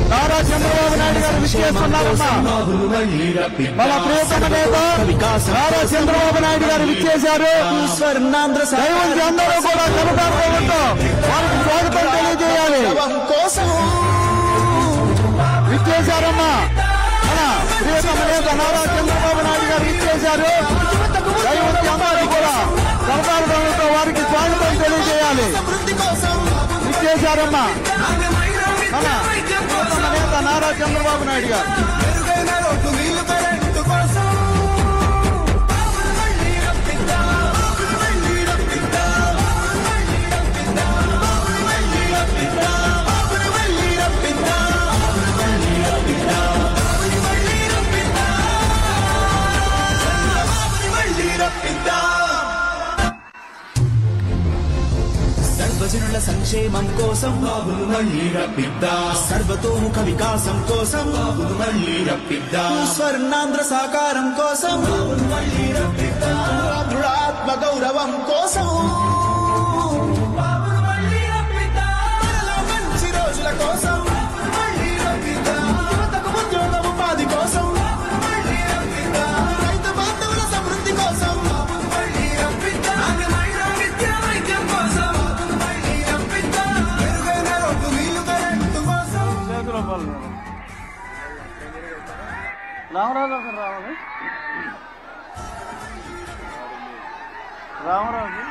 నారా చంద్రబాబు నాయుడు గారు విచ్చేస్తున్నారమ్మా. మన ప్రియతమ నేత నారా చంద్రబాబు నాయుడు గారు విచ్చేశారు. దైవంకి అందరూ కూడా కనకారుతో వారికి స్వాగతం తెలియజేయాలి. విచ్చేశారమ్మా. మన ప్రియతమ నేత నారా చంద్రబాబు నాయుడు గారు విచ్చేశారు. దైవంకి అందరూ కూడా కనకారుతో వారికి స్వాగతం తెలియజేయాలి. విచ్చేశారమ్మా. మన నేత నారా చంద్రబాబు నాయుడు గారు. సర్వజనుల సంక్షేమం కోసం బాబును మళ్ళీ రప్పిద్దా. సర్వతోముఖ వికాసం కోసం బాబును మళ్ళీ రప్పిద్దా. స్వర్ణాంధ్ర సాకారం కోసం బాబును మళ్ళీ రప్పిద్దా. ఆత్మ గౌరవం కోసం బాబును మళ్ళీ రప్పిద్దా. మంచి రోజుల కోసం మళ్ళీ రప్పిద్దా. యువతకు ఉద్యోగ ఉపాధి కోసం మళ్ళీ రప్పిద్దా. రైతు బాంధవుల సమృద్ధి కోసం మళ్ళీ రప్పిద్దా. విద్యా వైద్యం కోసం రామరాజు రావాలి. రామరాజు